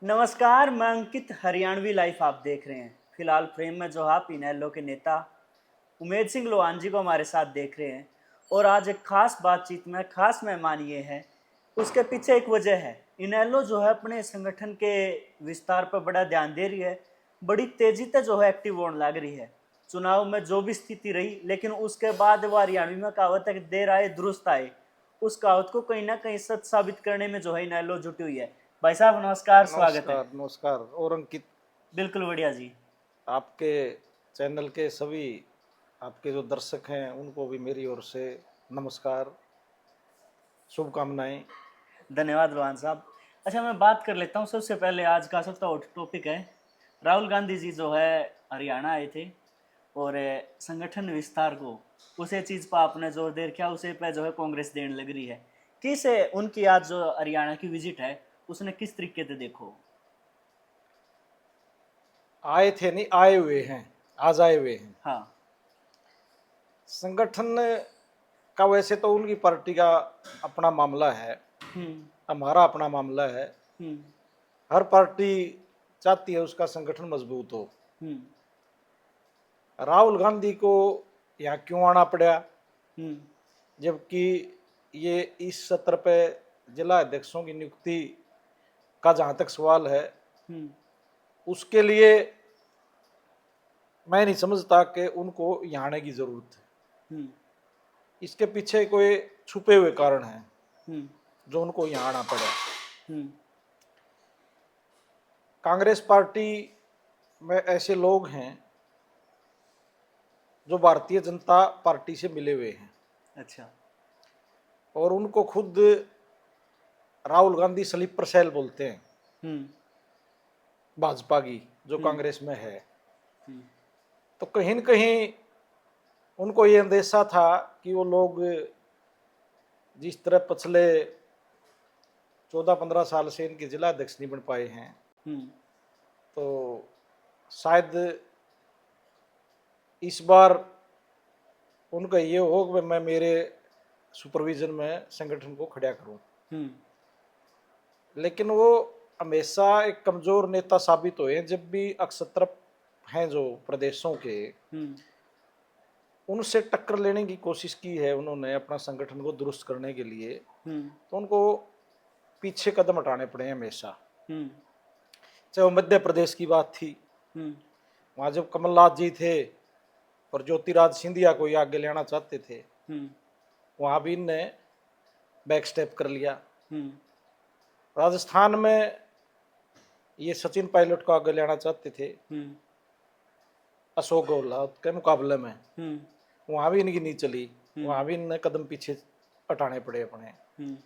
नमस्कार, मैं अंकित। हरियाणवी लाइफ आप देख रहे हैं। फिलहाल फ्रेम में जो आप इनेलो के नेता उमेद सिंह लोहान जी को हमारे साथ देख रहे हैं। और आज एक खास बातचीत में खास मेहमान ये है। उसके पीछे एक वजह है। इनेलो जो है अपने संगठन के विस्तार पर बड़ा ध्यान दे रही है। बड़ी तेजी से जो है एक्टिव होने लग रही है। चुनाव में जो भी स्थिति रही, लेकिन उसके बाद वो हरियाणवी में कहावत है कि देर आए दुरुस्त आए। उस कहावत को कहीं ना कहीं सच साबित करने में जो है इनेलो जुटी हुई है। भाई साहब नमस्कार, स्वागत है। नमस्कार नमस्कार। और अंकित, बिल्कुल बढ़िया जी। आपके चैनल के सभी आपके जो दर्शक हैं उनको भी मेरी ओर से नमस्कार, शुभकामनाएं। धन्यवाद रोहन साहब। अच्छा, मैं बात कर लेता हूँ। सबसे पहले आज का सबसे हॉट टॉपिक है। राहुल गांधी जी जो है हरियाणा आए थे और संगठन विस्तार को उसे चीज़ पर आपने जोर दे रखा, उसे पे जो है कांग्रेस देने लग रही है। किस उनकी आज जो हरियाणा की विजिट है उसने किस तरीके से देखो? आए थे नहीं, आए हुए हैं, आज आए हुए हैं। हाँ। संगठन का वैसे तो उनकी पार्टी का अपना मामला है, हम्म। हमारा अपना मामला है। हम्म। हर पार्टी चाहती है उसका संगठन मजबूत हो। हम्म। राहुल गांधी को यहाँ क्यों आना पड़ा, हम्म। जबकि ये इस सत्र पे जिला अध्यक्षों की नियुक्ति का जहाँ तक सवाल है, हम्म। उसके लिए मैं नहीं समझता कि उनको यहाँ आने की जरूरत है। हम्म। इसके पीछे कोई छुपे हुए कारण हैं हम्म। जो उनको यहाँ आना पड़ा। हम्म। कांग्रेस पार्टी में ऐसे लोग हैं जो भारतीय जनता पार्टी से मिले हुए हैं अच्छा। और उनको खुद राहुल गांधी स्लीपर सेल बोलते हैं, हम्म। भाजपा की जो हम्म। कांग्रेस में है। हम्म। तो कहीं न कहीं उनको ये अंदेशा था कि वो लोग जिस तरह पिछले 14-15 साल से इनके जिला अध्यक्ष नहीं बन पाए हैं, हम्म। तो शायद इस बार उनका ये हो कि मैं मेरे सुपरविजन में संगठन को खड़ा करूं। हम्म। लेकिन वो हमेशा एक कमजोर नेता साबित हुए हैं। जब भी अक्सतर हैं जो प्रदेशों के, हम्म। उनसे टक्कर लेने की कोशिश की है उन्होंने अपना संगठन को दुरुस्त करने के लिए, हम्म। तो उनको पीछे कदम हटाने पड़े हैं हमेशा। हम्म। चाहे वो मध्य प्रदेश की बात थी, हम्म। वहाँ जब कमलनाथ जी थे और ज्योतिराज सिंधिया को ये आगे लेना चाहते थे, हम्म। वहाँ भी इनने बैक स्टेप कर लिया। हम्म। राजस्थान में ये सचिन पायलट को आगे लेना चाहते थे हम्म। अशोक गहलोत के मुकाबले में, हम्म। वहाँ भी इनकी नहीं चली। हम्म। वहाँ भी इनने कदम पीछे हटाने पड़े अपने। हम्म।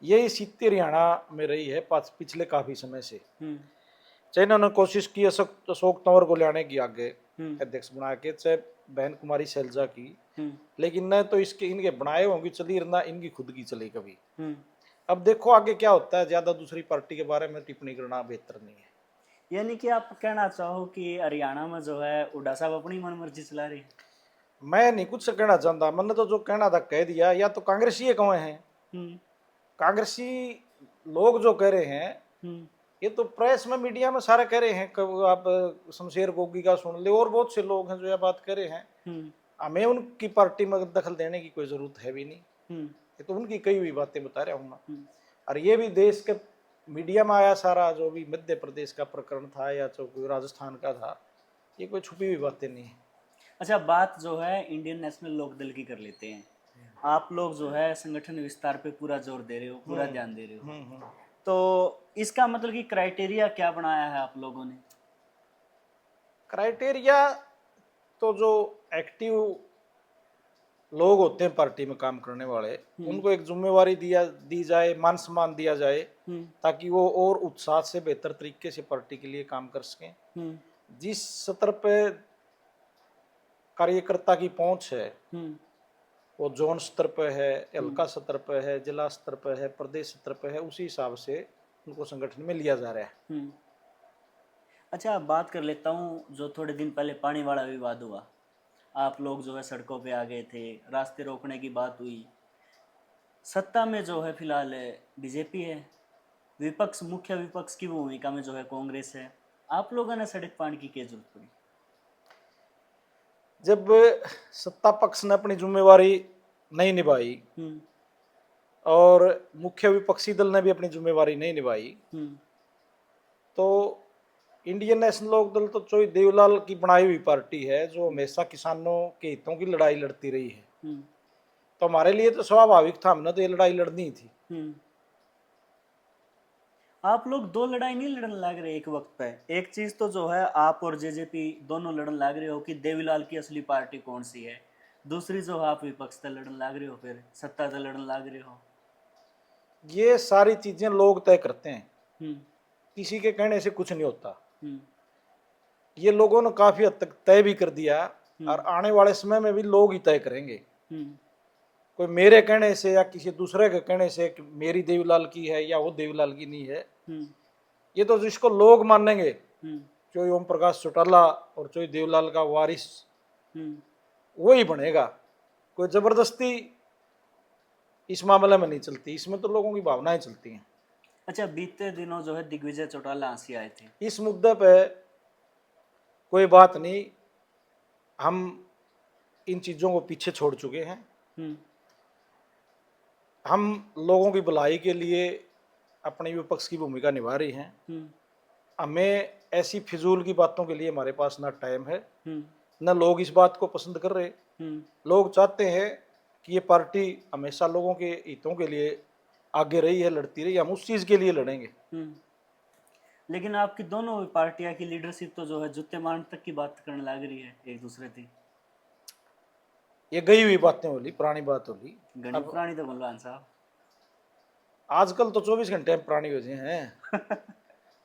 यही स्थिति हरियाणा में रही है पिछले काफ़ी समय से। हम्म। चाहे इन्होंने कोशिश की अशोक तंवर को लाने की आगे हम्म। अध्यक्ष बना के, चाहे बहन कुमारी शैलजा की, हम्म। लेकिन न तो इसके इनके बनाए होंगी चली, ना इनकी खुद की चली कभी। हम्म। अब देखो आगे क्या होता है। ज़्यादा दूसरी पार्टी के बारे में टिप्पणी करना बेहतर नहीं है। यानी कि आप कहना चाहो कि हरियाणा में जो है हुड्डा साहब अपनी मनमर्जी चला रहे हैं? मैं नहीं कुछ कहना चाहता, मैंने तो जो कहना था कह दिया। या तो कांग्रेसी कौन है, हम्म। कांग्रेसी लोग जो कह रहे हैं, हम्म। ये तो प्रेस में मीडिया में सारे कह रहे हैं। आप शमशेर गोगी का सुन ले, और बहुत से लोग हैं जो ये बात कह रहे हैं। हम्म। हमें उनकी पार्टी में दखल देने की कोई जरूरत है भी नहीं। हम्म। ये तो उनकी कई हुई बातें बता रहा हूँ मैं। हम्म। और ये भी देश के मीडिया में आया सारा, जो भी मध्य प्रदेश का प्रकरण था या जो कोई राजस्थान का था, ये कोई छुपी हुई बातें नहीं है। अच्छा, बात जो है इंडियन नेशनल लोकदल की कर लेते हैं। आप लोग जो है संगठन विस्तार पे पूरा जोर दे रहे हो, पूरा ध्यान दे रहे हो। तो इसका मतलब कि क्राइटेरिया क्या बनाया है आप लोगों ने? क्राइटेरिया तो जो एक्टिव लोग होते हैं पार्टी में काम करने वाले, हम्म। उनको एक जिम्मेवारी दी जाए, मान सम्मान दिया जाए, हम्म। ताकि वो और उत्साह से बेहतर तरीके से पार्टी के लिए काम कर सकें। हम्म। जिस स्तर पे कार्यकर्ता की पहुंच है, हम्म। वो जोन स्तर पे है, हम्म। हल्का स्तर पे है, जिला स्तर पे है, प्रदेश स्तर पे है, उसी हिसाब से उनको संगठन में लिया जा रहा है। हम्म। अच्छा, बात कर लेता हूँ। जो थोड़े दिन पहले पानी वाला विवाद हुआ, आप लोग जो है सड़कों पे आ गए थे, रास्ते रोकने की बात हुई। सत्ता में जो है फिलहाल बीजेपी है। विपक्ष, मुख्य विपक्ष की भूमिका में जो है कांग्रेस है, आप लोगों ने सड़क पानी की क्या जरूरत पड़ी? जब सत्ता पक्ष ने अपनी जिम्मेवारी नहीं निभाई हम्म और मुख्य विपक्षी दल ने भी अपनी जिम्मेवारी नहीं निभाई, हम्म तो इंडियन नेशनल लोक दल तो चोई देवलाल की बनाई हुई पार्टी है जो हमेशा किसानों के हितों की लड़ाई लड़ती रही है। हम्म तो हमारे लिए तो स्वाभाविक था, हमने तो ये लड़ाई लड़नी ही थी। हम्म आप लोग दो लड़ाई नहीं लड़न लग रहे एक वक्त पे। एक चीज तो जो है आप और जेजेपी दोनों लड़न लग रहे हो कि देवीलाल की असली पार्टी कौन सी है। दूसरी जो है आप विपक्ष से लड़न लग रहे हो, फिर सत्ता से लड़न लग रहे हो। ये सारी चीजें लोग तय करते हैं, हम्म किसी के कहने से कुछ नहीं होता। हम्म ये लोगों ने काफी हद तक तय भी कर दिया और हम्म आने वाले समय में भी लोग ही तय करेंगे। हम्म कोई मेरे कहने से या किसी दूसरे के कहने से कि मेरी देवीलाल की है या वो देवीलाल की नहीं है, हम्म ये तो जिसको लोग मानेंगे, हम्म जो ओम प्रकाश चौटाला और जो देवीलाल का वारिस, हम्म वही बनेगा। कोई जबरदस्ती इस मामले में नहीं चलती, इसमें तो लोगों की भावनाएं चलती हैं। अच्छा, बीते दिनों जो है दिग्विजय चौटाला हंसी आए थे। इस मुद्दे पे कोई बात नहीं, हम इन चीजों को पीछे छोड़ चुके हैं। हम्म हम लोगों की भलाई के लिए अपनी विपक्ष की भूमिका निभा रही हैं। हम्म हमें ऐसी फिजूल की बातों के लिए हमारे पास ना टाइम है, हम्म न लोग इस बात को पसंद कर रहे। हम्म लोग चाहते हैं कि ये पार्टी हमेशा लोगों के हितों के लिए आगे रही है, लड़ती रही, हम उस चीज़ के लिए लड़ेंगे। हम्म लेकिन आपकी दोनों पार्टियां की लीडरशिप तो जो है जूते मारने तक की बात करने लग रही है एक दूसरे की। ये गई हुई बातें होली, पुरानी बात होली। घनी अब पुरानी तो बलवान साहब। आजकल तो 24 घंटे में पुरानी हो गई हैं।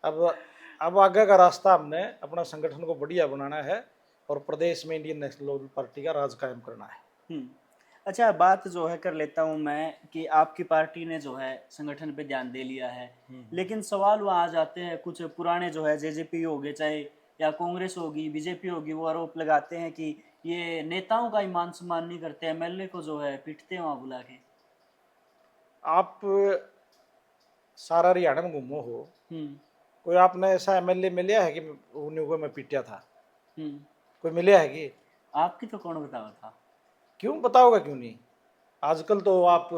अब अब आगे का रास्ता हमने अपना संगठन को बढ़िया बनाना है और प्रदेश में इंडियन नेशनल लोकदल पार्टी का राज कायम करना है। हम्म अच्छा, बात जो है कर लेता हूँ मैं कि आपकी पार्टी ने जो है संगठन पे ध्यान दे लिया है, लेकिन सवाल वहाँ आ जाते हैं कुछ पुराने जो है जेजेपी हो गए चाहे या कांग्रेस होगी बीजेपी होगी, वो आरोप लगाते हैं कि ये नेताओं का ही मान सम्मान नहीं करते, एमएलए को जो है पीटते हैं वहाँ बुला के। आप सारा हरियाणा में घूमो हो, हम्म कोई आपने ऐसा एमएलए मिला है कि उन्हें को मैं पीटा था? हम्म कोई मिला है कि? आपकी तो कौन बतावा था। क्यों बताओगे, क्यों नहीं? आजकल तो आप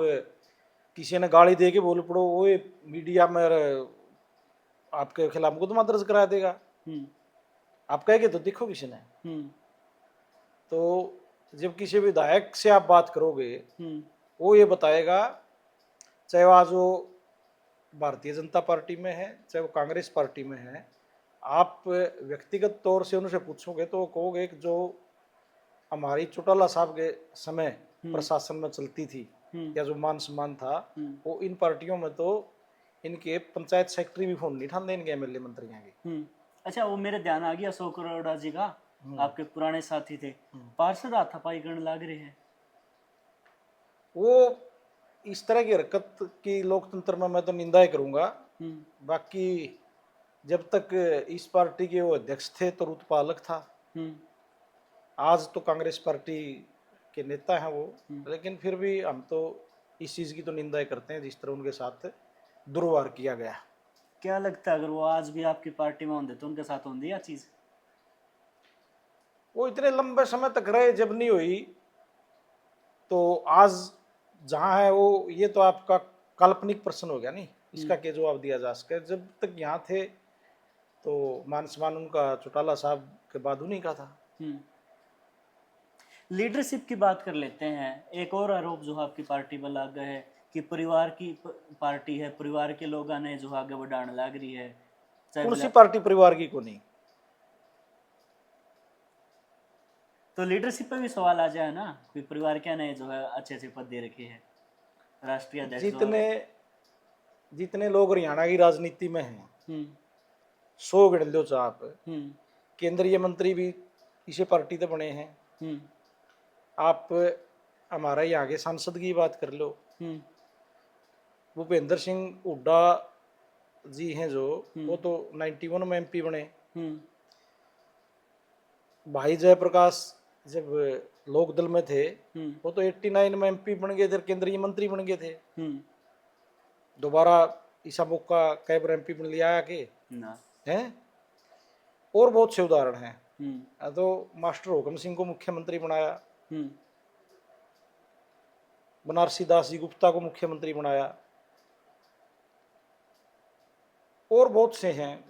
किसी ने गाली दे के बोल पड़ो, वो मीडिया में आपके खिलाफ मुकदमा दर्ज करा देगा। हम्म आप कहेंगे तो देखो किसी ने। हम्म तो जब किसी विधायक से आप बात करोगे, हम्म वो ये बताएगा, चाहे वो आज वो भारतीय जनता पार्टी में है चाहे वो कांग्रेस पार्टी में है, आप व्यक्तिगत तौर से उनसे पूछोगे तो वो कहोगे कि जो हमारी चौटाला साहब के समय प्रशासन में चलती थी हम्म या जो मान सम्मान था, हम्म वो इन पार्टियों में तो इनके पंचायत सेक्रेटरी भी फोन नहीं ठानते इनके एमएलए मंत्रियों के। अच्छा, वो मेरे ध्यान आ गया अशोक अरोड़ा जी का, आपके पुराने साथी थे, पार्षद हाथापाई करने लग रहे हैं। वो इस तरह की हरकत की लोकतंत्र में मैं तो निंदा ही करूंगा। बाकी जब तक इस पार्टी के वो अध्यक्ष थे तो रुतबा अलग था, हम्म आज तो कांग्रेस पार्टी के नेता हैं वो, लेकिन फिर भी हम तो इस चीज़ की तो निंदा ही करते हैं जिस तरह उनके साथ दुर्व्यवहार किया गया। क्या लगता है अगर वो आज भी आपकी पार्टी में होंगे तो उनके साथ होंगी या चीज? वो इतने लंबे समय तक रहे, जब नहीं हुई तो आज जहाँ है वो, ये तो आपका काल्पनिक प्रश्न हो गया नहीं, इसका क्या जवाब दिया जा सके। जब तक यहाँ थे तो मान सम्मान उनका चौटाला साहब के बाद उन्हीं का था। लीडरशिप की बात कर लेते हैं। एक और आरोप जो आपकी पार्टी पर लग गया है कि परिवार की पार्टी है, परिवार के लोगों ने जो आगे बढ़ाने लग रही है, चाहे कौन सी पार्टी परिवार की को नहीं? तो लीडरशिप पे भी सवाल आ जाए ना, कोई परिवार क्या नहीं जो है अच्छे अच्छे पद दे रखे हैं, राष्ट्रीय अध्यक्ष जो जितने जितने लोग हरियाणा की राजनीति में हैं, हम्म 100 गिन लो आप, हम्म केंद्रीय मंत्री भी इसी पार्टी से बने हैं। हम्म आप हमारा यहाँ के सांसद की बात कर लो, हम्म भूपेंद्र सिंह हुड्डा जी हैं जो, वो तो 91 में एमपी बने। हम्म भाई जयप्रकाश जब लोकदल में थे हम्म वो तो 89 में एमपी बन गए थे, केंद्रीय मंत्री बन गए थे। हम्म दोबारा ईसा मौका कैबर एमपी में लिया के ना। हैं। और बहुत से उदाहरण हैं। हम्म। तो मास्टर हुकम सिंह को मुख्यमंत्री बनाया, हम्म। बनारसी दास जी गुप्ता को मुख्यमंत्री बनाया, और बहुत से हैं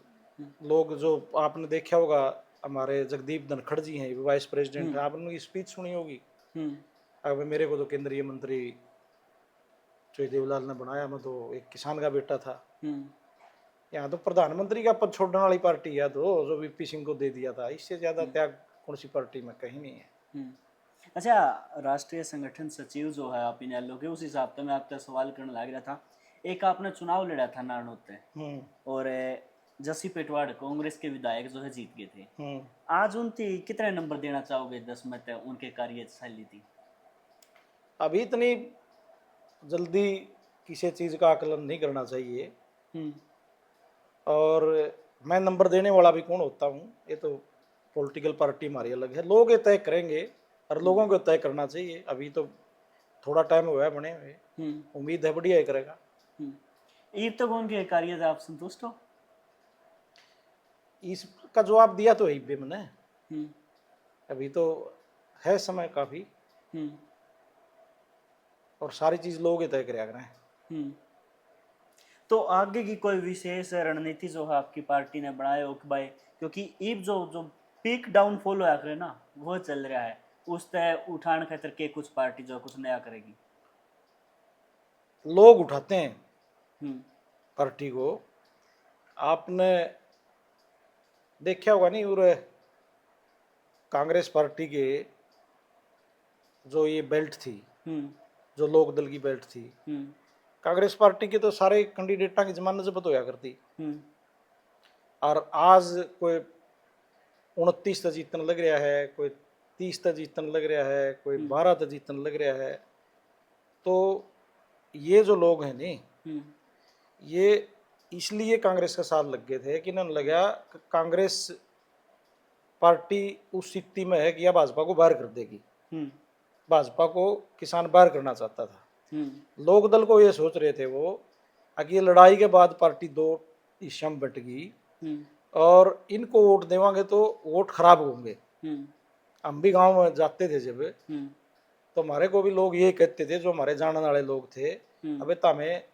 लोग जो आपने देखा होगा। हमारे जगदीप धनखड़ जी हैं, वाइस प्रेसिडेंट है, आपने उनकी स्पीच सुनी होगी। हम्म। अब मेरे को तो केंद्रीय मंत्री जय देवलाल ने बनाया, मैं तो एक किसान का बेटा था। हम्म। यहाँ तो प्रधानमंत्री का पद छोड़ने वाली पार्टी है, तो जो वीपी सिंह को दे दिया था, इससे ज्यादा त्याग कौन सी पार्टी में कहीं नहीं है। हम्म। अच्छा, राष्ट्रीय संगठन सचिव जो है आप इनेलो के, उस हिसाब से मैं आपसे सवाल करने लग रहा था। एक आपने चुनाव लड़ा था नारनौत और जसी पेटवाड़ कांग्रेस के विधायक जो है जीत गए थे। आज उनकी कितने नंबर देना चाहोगे 10 में से उनके कार्यशैली थी? अभी इतनी जल्दी किसी चीज का आकलन नहीं करना चाहिए, हम्म। और मैं नंबर देने वाला भी कौन होता हूँ, ये तो पॉलिटिकल पार्टी हमारी अलग है, लोग ये तय करेंगे और लोगों को तय करना चाहिए। अभी तो थोड़ा टाइम हुआ है बने हुए, उम्मीद है बढ़िया ही करेगा। ईब तक उनके कार्य से आप संतुष्ट हो? इसका जवाब दिया तो है मैंने, हम्म। अभी तो है समय काफी, हम्म। और सारी चीज लोग ही तय करेंगे। हम्म। तो आगे की कोई विशेष रणनीति जो है आपकी पार्टी ने बनाए हो कि भाई, क्योंकि ईब जो जो पीक डाउनफॉल होया करे ना वो चल रहा है, उस तय उठान खातर के कुछ पार्टी जो कुछ नया करेगी? लोग उठाते हैं हम्म। पार्टी को, आपने देखा होगा नहीं, और कांग्रेस पार्टी के जो ये बेल्ट थी, हम्म। जो लोक दल की बेल्ट थी, हम्म। कांग्रेस पार्टी के तो सारे कैंडिडेटा की जमानत जब्त होया करती, हम्म। और आज कोई 29 तक जीतन लग रहा है, कोई 30 तक जीतन लग रहा है, कोई 12 तक जीतन लग रहा है। तो ये जो लोग हैं नी, ये इसलिए कांग्रेस के साथ लग गए थे कि इन्हें लगा कि कांग्रेस पार्टी उस स्थिति में है कि यह भाजपा को बाहर कर देगी, भाजपा को किसान बाहर करना चाहता था। लोक दल को ये सोच रहे थे वो, कि ये लड़ाई के बाद पार्टी दो हिस्सों में बट गई और इनको वोट देवांगे तो वोट खराब होंगे। हम भी गांव में जाते थे जब, तो हमारे को भी लोग ये कहते थे, जो हमारे जानने वाले लोग थे, अबे तमें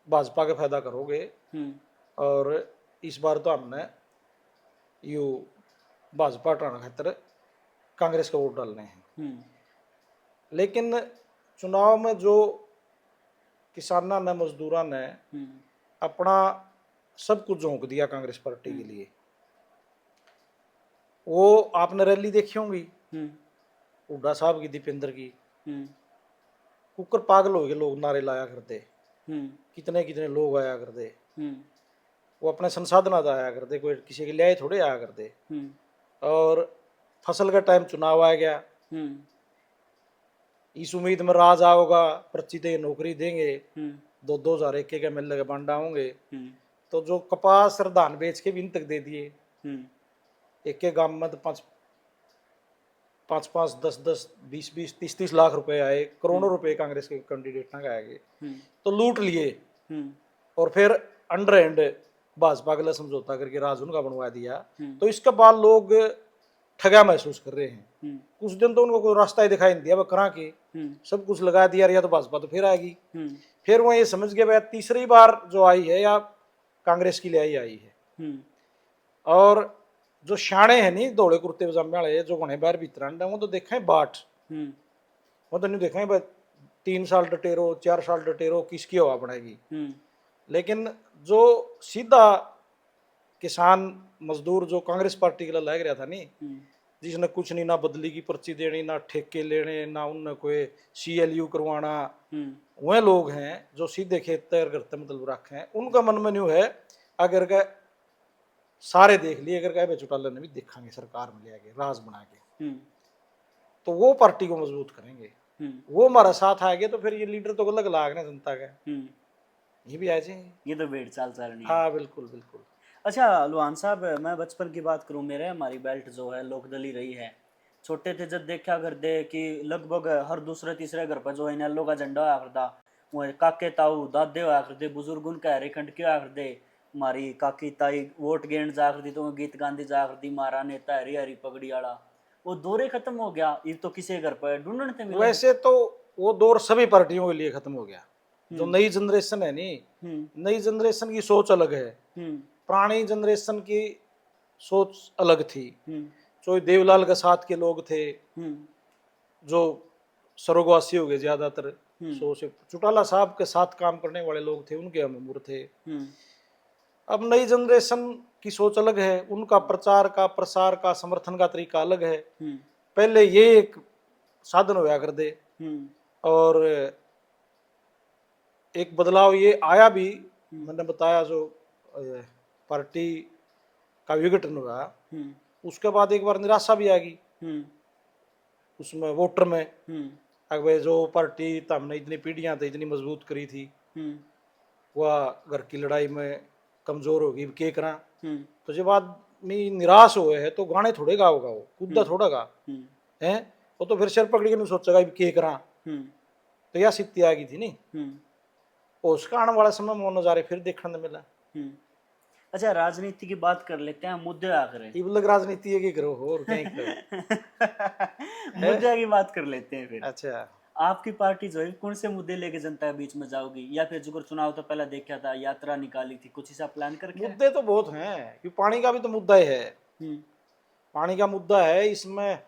भाजपा का फायदा करोगे और इस बार तो हमने यू भाजपा हटाने खातर कांग्रेस का वोट डालने हैं। लेकिन चुनाव में जो किसाना ने, मजदूरा ने अपना सब कुछ झोंक दिया कांग्रेस पार्टी के लिए। वो आपने रैली देखी होंगी हुड्डा साहब की, दीपेंद्र की, कुकर पागल हो गए लोग, नारे लाया करते, कितने कितने लोग आया करते, वो अपने संसाधन आया करते, कोई किसी के लिए थोड़े आया करते। और फसल का टाइम चुनाव आ गया, इस उम्मीद में राज आओगा, पर्ची दे नौकरी देंगे, 2,000 एक के मिलने के बांडा होंगे। तो जो कपास और धान बेच के भी इन तक दे दिए, एक के गांव में तो 5-5, 10-10, 20-20, 30-30 लाख रुपए आए, करोड़ों रुपए कांग्रेस के कैंडिडेट ना आए, तो लूट लिए। और फिर अंडर हैंड भाजपा के लिए समझौता करके राज उनका बनवा दिया। तो इसके बाद लोग ठगा महसूस कर रहे हैं। कुछ दिन तो उनको कोई रास्ता ही दिखाई नहीं दिया, वह करा के सब कुछ लगा दिया, या तो भाजपा तो फिर आएगी। फिर वो ये समझ गया भाई तीसरी बार जो आई है या कांग्रेस की लिए आई है। और जो शाणे है नहीं, दौड़े कुर्ते पजामे वाले जो घने बाहर भीतर, वो तो देखा है बाट, वो तो नहीं देखा है 3 साल डटेरो, 4 साल डटेरो, किसकी हवा बनाएगी। लेकिन जो सीधा किसान मजदूर जो कांग्रेस पार्टी के लिए लग रहा था नहीं, जिसने कुछ नहीं, ना बदली की पर्ची देनी, ना ठेके लेने, ना उनने कोई CLU करवाना, वह लोग हैं जो सीधे खेत तैयार करते मतलब रखे हैं। उनका मन में न्यू है, अगर का सारे देख लिए, अगर कहे चौटाला ने भी देखेंगे सरकार में ले आके राज बना के, तो वो पार्टी को मजबूत करेंगे, वो हमारा साथ आएंगे, तो फिर ये लीडर तो अलग लाग ना जनता का, ये भी आ जाएंगे। ये तो वेट चाल रही है। हाँ बिल्कुल बिल्कुल। अच्छा लोहान साहब, मैं बचपन की बात करूं, मेरे हमारी बेल्ट जो है लोकदली रही है। छोटे थे जब देखा करते कि लगभग हर दूसरे तीसरे घर पर जो है इनेलो का झंडा आया करता, वो काके ताऊ दादे हुआ करते बुजुर्ग उनका हरे खंड क्या करते मारी काकी ताई वोट गेंद जा करती तो गीत गांधी जा करती मारा नेता हरी हरी पगड़ी वाला वो दौरे खत्म हो गया ये तो किसी घर पर ढूंढते मिले। वैसे तो वो दौर सभी पार्टियों के लिए खत्म हो गया। जो हम्म नई जनरेशन है नी, नई जनरेशन की सोच अलग है, हम्म पुरानी जनरेशन की सोच अलग थी। हम्म जो देवलाल के साथ के लोग थे, हम्म जो स्वर्गवासी हो गए ज्यादातर, हम्म सो से चौटाला साहब के साथ काम करने वाले लोग थे, उनके हम उम्र थे। हम्म अब नई जनरेशन की सोच अलग है, उनका प्रचार का प्रसार का समर्थन का तरीका अलग है। हम्म पहले ये एक साधन होया कर दे, हम्म और एक बदलाव ये आया भी, मैंने बताया जो पार्टी का विघटन हुआ, हम्म उसके बाद एक बार निराशा भी आ गई हम्म उसमें वोटर में। हम्म अगर जो पार्टी तो हमने इतनी पीढ़ियां तो इतनी मजबूत करी थी, हम्म वह घर की लड़ाई में कमजोर होगी के करा। हम्म तो जब आदमी निराश हुए है तो गाने थोड़े गाओगा, वो कूदा थोड़ा गा हम्म है, वो तो फिर सिर पकड़ के नहीं सोचेगा के करा। हम्म तो यह स्थिति आ गई थी नहीं, हम्म और उसका आने वाला समय में वो नजारे फिर देखने को मिला। हम्म। अच्छा राजनीति की बात कर लेते हैं मुद्दे आ करें ये लग राजनीति है कि करो हो और कहीं करो है? मुद्दे की बात कर लेते हैं फिर। अच्छा, आपकी पार्टी जो है कौन से मुद्दे लेके जनता के बीच में जाओगी या फिर जो चुनाव तो पहले देखा था यात्रा निकाली थी कुछ ऐसा प्लान करके है? मुद्दे तो बहुत हैं कि पानी का भी तो मुद्दा ही है। हम्म पानी का मुद्दा है, इसमें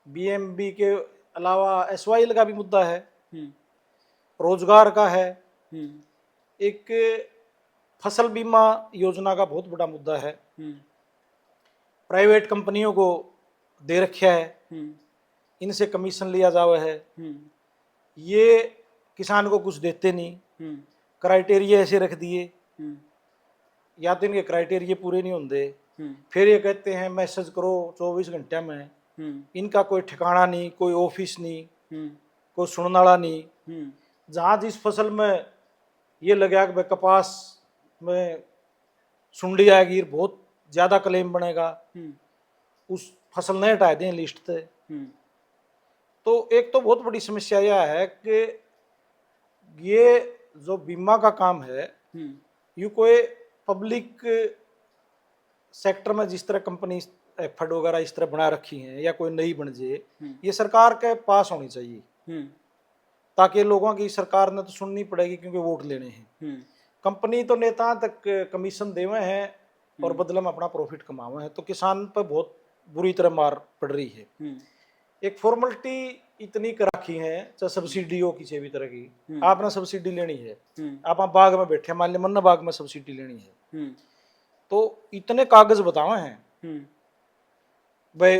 बीएमबी के अलावा एसवाईएल का भी मुद्दा है, हम्म रोजगार का है, हम्म एक फसल बीमा योजना का बहुत बड़ा मुद्दा है, हम्म प्राइवेट कंपनियों को दे रखा है, हम्म इनसे कमीशन लिया जावा है, हम्म ये किसान को कुछ देते नहीं, हम्म क्राइटेरिया ऐसे रख दिए, हम्म या तो इनके क्राइटेरिया पूरे नहीं होते, हम्म फिर ये कहते हैं मैसेज करो 24 घंटे में, हम्म इनका कोई ठिकाना नहीं, कोई ऑफिस नहीं, हम्म कोई सुनने वाला नहीं। हम्म जहाँ जिस फसल में ये लगा कि भाई कपास में सुंडी आएगी, बहुत ज़्यादा क्लेम बनेगा, हम्म उस फसल नहीं हटा दें लिस्ट से। हम्म तो एक तो बहुत बड़ी समस्या यह है कि ये जो बीमा का काम है, हम्म ये कोई पब्लिक सेक्टर में जिस तरह कंपनी एफर्ड वगैरह इस तरह बना रखी हैं, या कोई नई बन जाए, ये सरकार के पास होनी चाहिए, हम्म ताकि लोगों की सरकार ने तो सुननी पड़ेगी क्योंकि वोट लेने हैं। हम्म कंपनी तो नेता तक कमीशन देवे हैं और बदले में अपना प्रॉफिट कमावे हैं, तो किसान पर बहुत बुरी तरह मार पड़ रही है। हम्म एक फॉर्मेलिटी इतनी कर रखी है, चाहे सब्सिडी हो किसी भी तरह की, आपने सब्सिडी लेनी है, आप बाग में बैठे, मान लिया मन बाग में सब्सिडी लेनी है, हम्म तो इतने कागज बतावे हैं हम्म भाई,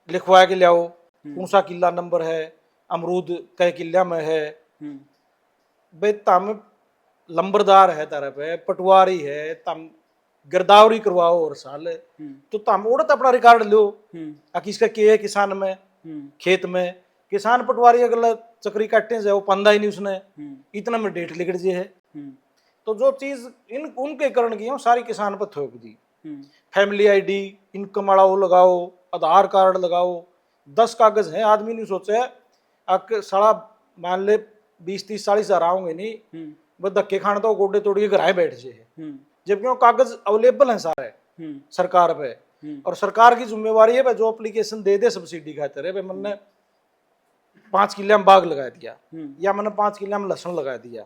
लिखवा के लाओ कौन सा किला नंबर है, अमरूद कै किला में है, हम्म भाई तम लंबरदार है तारा पे, पटवारी है, तम गिरदावरी करवाओ और साल, तो तम उड़त अपना रिकॉर्ड लो किसका के है किसान में, खेत में किसान पटवारी अगला चक्री काटने से वो पंदा ही नहीं उसने, इतना में डेट लिख जे है। तो जो चीज इन उनके करण की है वो सारी किसान पर थोप दी। फैमिली आईडी, इनकम वाला वो लगाओ, आधार कार्ड लगाओ, 10 कागज हैं, आदमी नहीं सोचे अक साला मान ले 20-30-40 हजार आओगे नहीं, बस धक्के खाने तो गोडे तोड़ के घर बैठ जाए, जबकि वो कागज अवेलेबल हैं सारे सरकार पे, और सरकार की जिम्मेवारी है भाई जो एप्लीकेशन दे दे सब्सिडी खातिर है, भाई मैंने 5 किले में बाग लगा दिया, या मैंने 5 किले में लहसुन लगा दिया,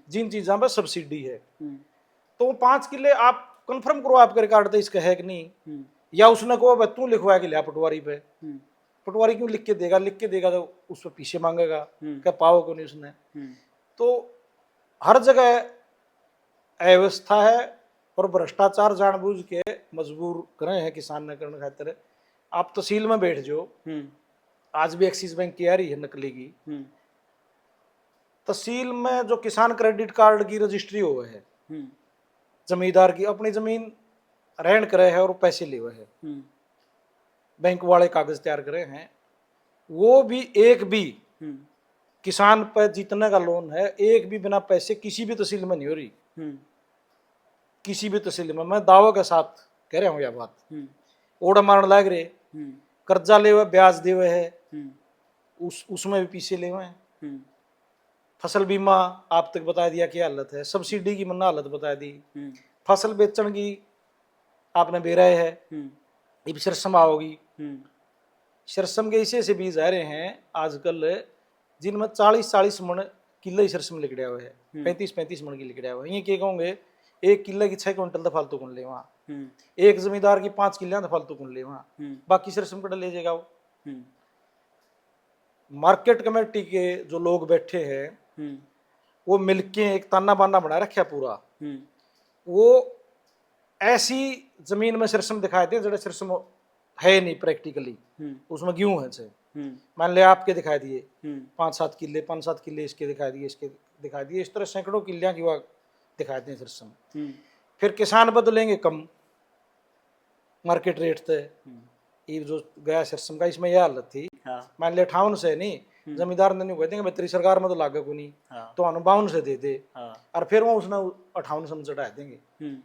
जिन चीजों पर सब्सिडी है, तो 5 किले आप कंफर्म करो आपके रिकॉर्ड तो इसका है कि नहीं, या उसने कहो भाई तू लिखवा के लिया पटवारी पे, पटवारी क्यों लिख के देगा तो उस पर पीछे मांगेगा, क्या पाओ क्यों नहीं उसने। तो हर जगह अव्यवस्था है और भ्रष्टाचार जानबूझ के मजबूर करे हैं किसान ने करने खातिर। आप तहसील में बैठ जाओ, आज भी एक्सिस बैंक की आ रही है नकली की, तहसील में जो किसान क्रेडिट कार्ड की रजिस्ट्री हुआ है, जमींदार की अपनी जमीन रहन करे है और पैसे लिए हुए है, बैंक वाले कागज तैयार करे हैं, वो भी एक भी किसान पर जितने का लोन है एक भी बिना पैसे किसी भी तहसील में नहीं हो रही, किसी भी तहसील में, मैं दावों के साथ कह रहा हूँ यह बात, ओड़ा मारने लग रहे, कर्जा ले हुए ब्याज दे हुए है, उसमें भी पीछे ले हुए हैं, फसल बीमा आप तक बता दिया क्या हालत है, सब्सिडी की मन्ना हालत बता दी, हम्म फसल बेचण की आपने बेराए है, हम्म ये सरसम आओगी। हम्म सरसम के ऐसे ऐसे बीज आ रहे हैं आजकल जिनमें 40-40 मन किलो ही सरसम लिकड़िया हुए है, 35-35 मन की लिकड़िया हुआ है। ये क्या कहोगे, एक किलो की 6 क्विंटल तो फालतू कुन ले वहाँ, हम्म एक जमींदार की 5 किलो तो फालतू कुन ले वहाँ, बाकी सरसम कड़ा ले जाएगा वो। हम्म मार्केट कमेटी के जो लोग बैठे हैं हम्म वो मिलके एक ताना बाना बना रखा पूरा, हम्म वो ऐसी जमीन में सरसम दिखाए थे जो सरसम है नहीं प्रैक्टिकली, उसमें गेहूं है से मान लिया आपके दिखाई दिए 5-7 किले इसके दिखाई दिए, इसके दिखाई दिए, इस तरह सैकड़ों किलियां की वह दिखाते हैं सरसम। फिर किसान बदलेंगे कम मार्केट रेट थे, ये जो गया सरसम का इसमें यह हालत थी। हाँ मान लिया 58 से नहीं, जमींदार ने नहीं कहते हैं तेरी सरकार में तो लागे को नहीं, हाँ तो 52 से दे दे, हाँ और फिर वो उसने 58 से चढ़ा देंगे, हम्म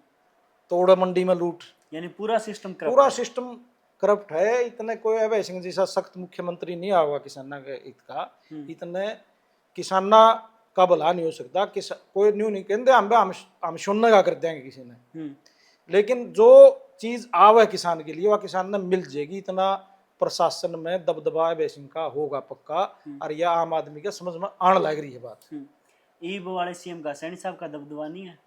तोड़ मंडी में लूट। यानी पूरा सिस्टम करप्ट पूरा है। सिस्टम करप्ट है। इतने कोई अभय सिंह जैसा सख्त मुख्यमंत्री नहीं आवा किसाना के हित का, इतने किसाना का भला नहीं हो सकता। कोई न्यू नहीं कहते हम सुनने का कर देंगे किसी ने, लेकिन जो चीज आवे किसान के लिए वह किसान ने मिल जाएगी। इतना प्रशासन में दबदबा अभय सिंह का होगा पक्का, और यह आम आदमी के समझ में आने लग रही है बात। ई वाले सीएम का सैनी साहब का दबदबा नहीं है,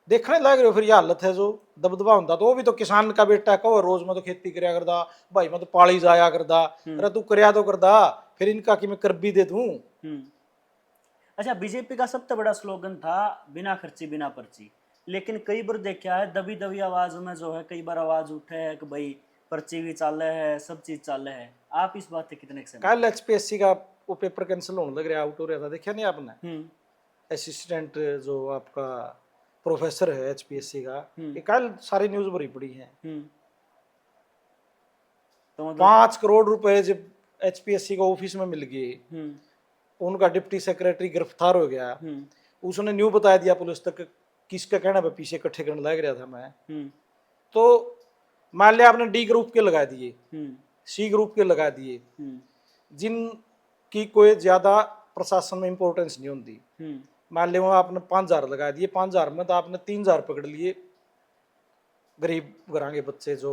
देखने लग रहे हो फिर यह हालत है। जो दबदबा होता तो वो भी तो किसान का बेटा कहो रोज में तो खेती करया करदा, भाई मैं तो पाली जाया करदा, अरे तू करया तो करदा, फिर इनका कि मैं कर भी दे दूं। अच्छा, बीजेपी का सबसे बड़ा स्लोगन था बिना खर्ची बिना पर्ची, लेकिन कई बार देखा है दबी दबी आवाज में जो है कई बार आवाज उठे है कि भाई पर्ची भी चाले है, सब चीज चाले है। आप इस बात से कितने सहमत? कल एचपीएससी का वो पेपर कैंसिल होने लग रहा, आउट हो रहा था, देखा नहीं आपने? असिस्टेंट जो आपका प्रोफेसर है एचपीएससी का, ये कल सारी न्यूज भरी पड़ी है। तो मतलब 5 करोड़ रुपए जब एचपीएससी का ऑफिस में मिल गए, उनका डिप्टी सेक्रेटरी गिरफ्तार हो गया, उसने न्यू बता दिया पुलिस तक किसका कहना पे पीछे इकट्ठे करने लग रहा था मैं। तो मान लिया आपने डी ग्रुप के लगा दिए, सी ग्रुप के लगा दिए, जिनकी कोई ज्यादा प्रशासन में इंपॉर्टेंस नहीं होती। मान लिया आपने 5,000 लगा दिए, 5,000 में तो आपने 3,000 पकड़ लिए गरीब घरांगे बच्चे जो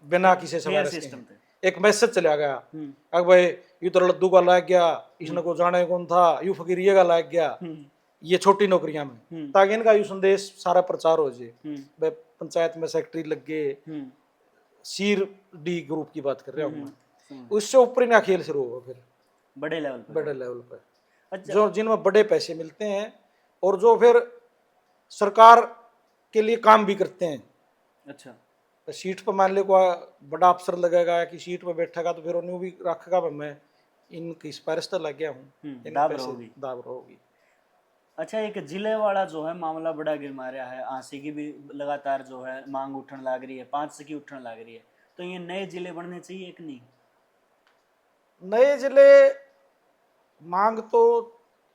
बिना किसी सवाल के। एक मैसेज चला गया अब भाई यू तो लद्दू का लाग गया, इसने को जाने कौन था, यू फकीरिया का लाग गया, ये छोटी नौकरियां में, ताकि इनका यू संदेश सारा प्रचार हो जाए। पंचायत में सेक्रेटरी लग गए, सीर डी ग्रुप की बात कर रहा हूँ मैं, उससे ऊपर ही ना खेल शुरू होगा फिर बड़े लेवल पर। अच्छा। जो जिनमें बड़े पैसे मिलते हैं और जो फिर सरकार के लिए काम भी करते हैं। अच्छा, तो सीट पर मान ले कोई बड़ा अफसर लगेगा कि सीट पर बैठेगा तो फिर उन्हें भी रखेगा मैं इनकी सिफारिश तो लग गया हूँ, दाब रहोगी। अच्छा, एक जिले वाला जो है मामला बड़ा गिरमा रहा है, आंसी की भी लगातार जो है मांग उठने लग रही है, 5 की उठने लग रही है, तो ये नए जिले बनने चाहिए कि नहीं? नए जिले मांग तो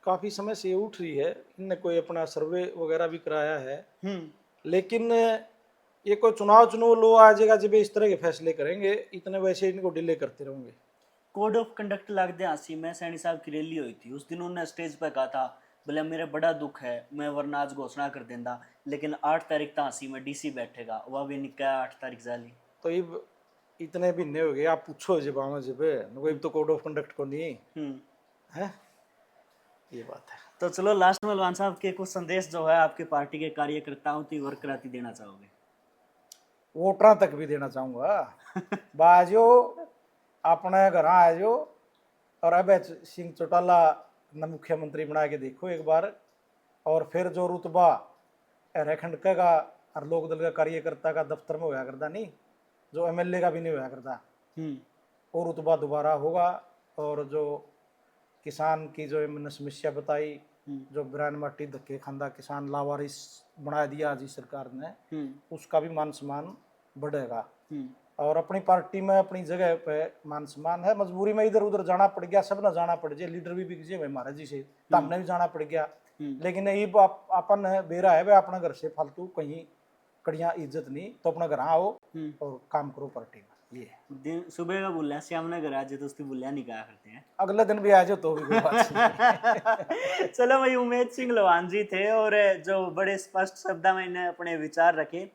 काफी समय से उठ रही है, इनने कोई अपना सर्वे वगैरह भी कराया है, लेकिन ये कोई चुनाव लो आ जाएगा जब इस तरह के फैसले करेंगे, इतने वैसे इनको डिले करते रहेंगे। कोड ऑफ कंडक्ट लग दे आंसी में सैनी साहब की रैली हुई थी, उस दिन उन्होंने स्टेज पर कहा था बोले मेरा बड़ा दुख है, मैं वरना आज घोषणा कर देंदा, लेकिन 8 तारीख तो आंसी में डीसी बैठेगा, वह भी निकाय 8 तारीख जाली। तो ये इतने भी नहीं हो गए, आप पूछो जब आवा जब कोई तो कोड ऑफ कंडक्ट को नहीं है, ये बात है। तो चलो लास्ट में लवान साहब के कुछ संदेश जो है आपके पार्टी के कार्यकर्ताओं की वर्कराती देना चाहोगे? वोटर तक भी देना चाहूंगा बाजो अपने घर आ जाओ और अभय सिंह चौटाला ने मुख्यमंत्री बना के देखो एक बार, और फिर जो रुतबा रेखंड का और लोक दल का कार्यकर्ता का दफ्तर में होया करता नहीं, जो एमएलए का भी नहीं होया करता, वो रुतबा दोबारा होगा। और जो किसान की जो मैंने समस्या बताई, जो बिरान माटी धक्के खांदा किसान लावारिस बना दिया आज सरकार ने, उसका भी मान सम्मान बढ़ेगा। और अपनी पार्टी में अपनी जगह पे मान सम्मान है। मजबूरी में इधर उधर जाना पड़ गया, सब ना जाना पड़ जाए, लीडर भी बिक जाए महाराज जी से, तो हमने भी जाना पड़ गया, लेकिन ये अपन बेरा है वे अपना घर से फालतू कहीं कड़िया इज्जत नहीं, तो अपना घर आओ और काम करो पार्टी में। ये दिन सुबह का बोल रहे हैं श्याम नगर आज तो उसकी बुल्ला नहीं कहा करते हैं। अगले दिन भी आ जाओ तो भी कोई बात नहीं। चलो भाई, उमेद सिंह लोहान जी थे और जो बड़े स्पष्ट शब्दों में इन्हें अपने विचार रखे।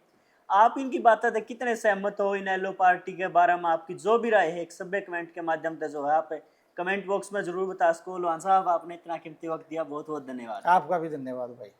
आप इनकी बातों से कितने सहमत हो, इन एलो पार्टी के बारे में आपकी जो भी राय है एक सभ्य कमेंट के माध्यम से जो है आप कमेंट बॉक्स में जरूर बता सको। लोहान साहब, आपने इतना कीमती वक्त दिया, बहुत बहुत धन्यवाद। आपका भी धन्यवाद भाई।